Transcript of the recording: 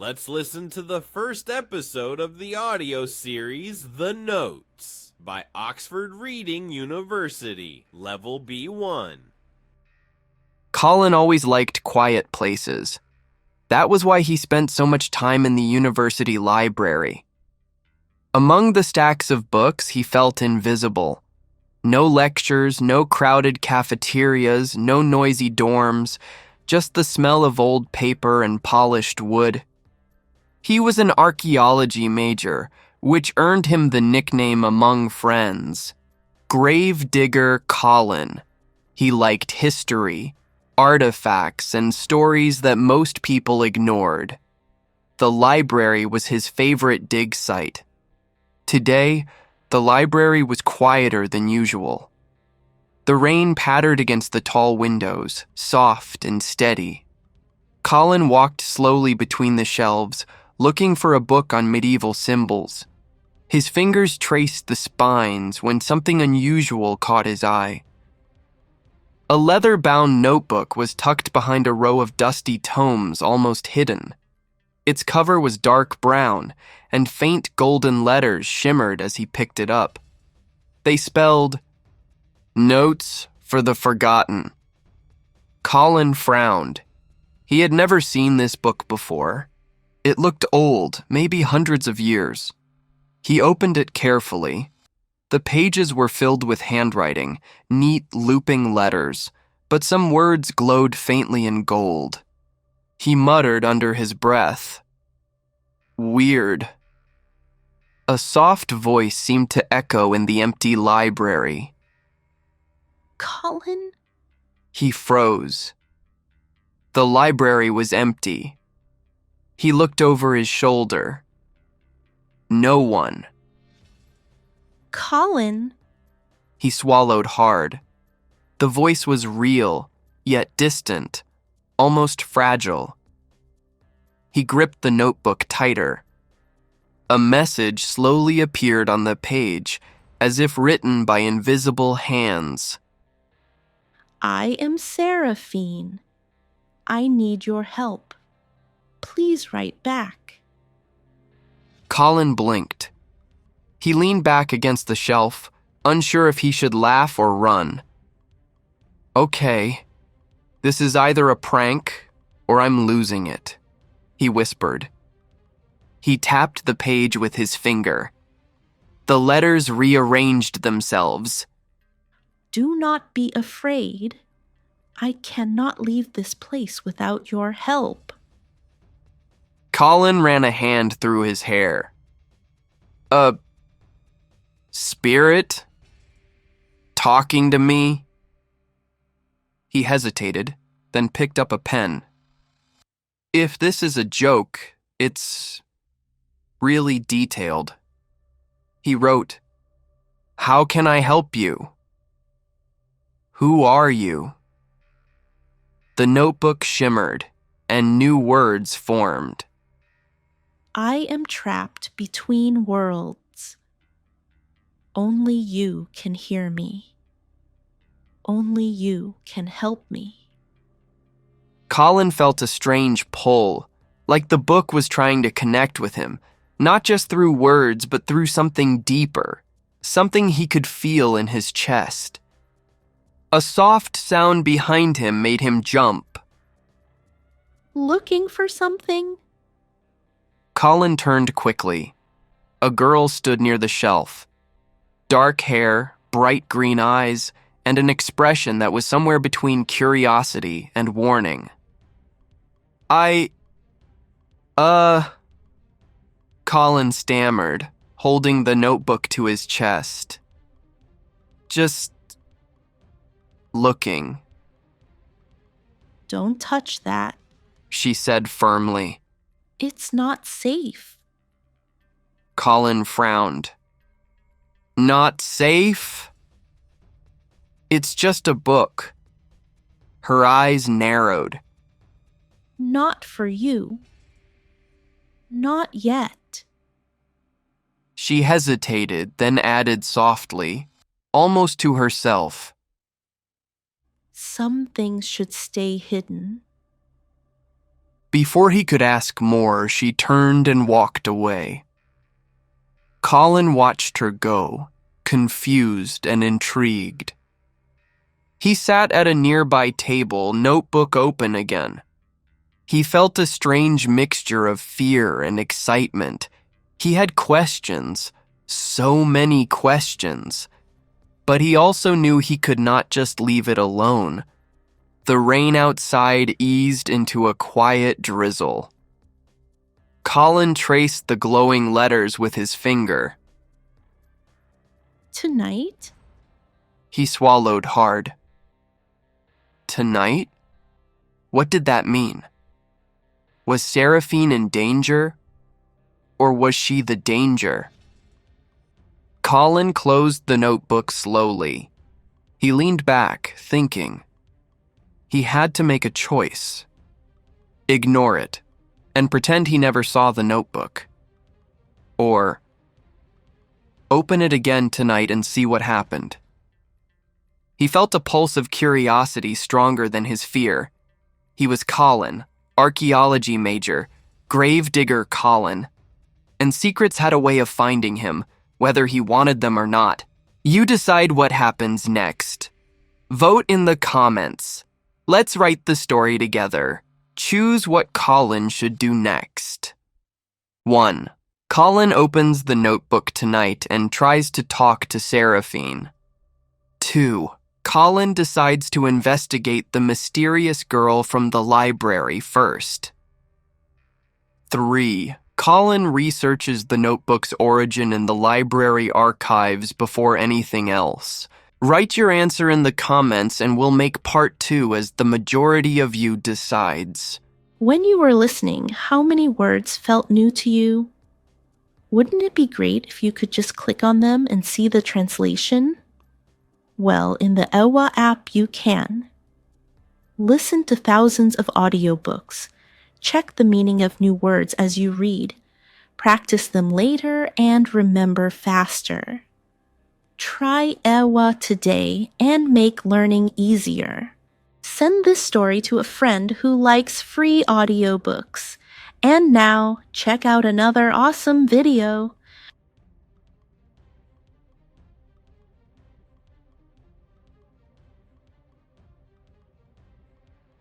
let's listen to the first episode of the audio series, The Notes, by Oxford Reading University, Level B1. Colin always liked quiet places. That was why he spent so much time in the university library. Among the stacks of books, he felt invisible. No lectures, no crowded cafeterias, no noisy dorms, just the smell of old paper and polished wood. He was an archaeology major, which earned him the nickname among friends, Grave Digger Colin. He liked history, artifacts, and stories that most people ignored. The library was his favorite dig site. Today, the library was quieter than usual. The rain pattered against the tall windows, soft and steady. Colin walked slowly between the shelves, looking for a book on medieval symbols. His fingers traced the spines when something unusual caught his eye. A leather-bound notebook was tucked behind a row of dusty tomes almost hidden. Its cover was dark brown, and faint golden letters shimmered as he picked it up. They spelled, "Notes for the Forgotten." Colin frowned. He had never seen this book before. It looked old, maybe hundreds of years. He opened it carefully. The pages were filled with handwriting, neat looping letters, but some words glowed faintly in gold. He muttered under his breath, "Weird." A soft voice seemed to echo in the empty library. "Colin?" He froze. The library was empty. He looked over his shoulder. No one. "Colin?" He swallowed hard. The voice was real, yet distant, almost fragile. He gripped the notebook tighter. A message slowly appeared on the page, as if written by invisible hands. "I am Seraphine. I need your help. Please write back." Colin blinked. He leaned back against the shelf, unsure if he should laugh or run. "Okay, this is either a prank or I'm losing it," he whispered. He tapped the page with his finger. The letters rearranged themselves. "Do not be afraid. I cannot leave this place without your help." Colin ran a hand through his hair. "A spirit? Talking to me?" He hesitated, then picked up a pen. "If this is a joke, it's really detailed." He wrote, "How can I help you? Who are you?" The notebook shimmered, and new words formed. "I am trapped between worlds. Only you can hear me. Only you can help me." Colin felt a strange pull, like the book was trying to connect with him, not just through words, but through something deeper, something he could feel in his chest. A soft sound behind him made him jump. "Looking for something?" Colin turned quickly. A girl stood near the shelf. Dark hair, bright green eyes, and an expression that was somewhere between curiosity and warning. Colin stammered, holding the notebook to his chest. "Just looking," "Don't touch that. she said firmly. It's not safe." Colin frowned. "Not safe? It's just a book." Her eyes narrowed. "Not for you. Not yet." She hesitated, then added softly, almost to herself, "Some things should stay hidden." Before he could ask more, she turned and walked away. Colin watched her go, confused and intrigued. He sat at a nearby table, notebook open again. He felt a strange mixture of fear and excitement. He had questions, so many questions. But he also knew he could not just leave it alone. The rain outside eased into a quiet drizzle. Colin traced the glowing letters with his finger. Tonight? He swallowed hard. Tonight? What did that mean? Was Seraphine in danger? Or was she the danger? Colin closed the notebook slowly. He leaned back, thinking. He had to make a choice. Ignore it, and pretend he never saw the notebook. Or open it again tonight and see what happened. He felt a pulse of curiosity stronger than his fear. He was Colin, archaeology major, gravedigger Colin. And secrets had a way of finding him, whether he wanted them or not. You decide what happens next. Vote in the comments. Let's write the story together. Choose what Colin should do next. 1. Colin opens the notebook tonight and tries to talk to Seraphine. 2. Colin decides to investigate the mysterious girl from the library first. 3. Colin researches the notebook's origin in the library archives before anything else. Write your answer in the comments and we'll make part 2 as the majority of you decides. When you were listening, how many words felt new to you? Wouldn't it be great if you could just click on them and see the translation? Well, in the Ewa app you can. Listen to thousands of audiobooks. Check the meaning of new words as you read. Practice them later and remember faster. Try Ewa today and make learning easier. Send this story to a friend who likes free audiobooks. And now, check out another awesome video.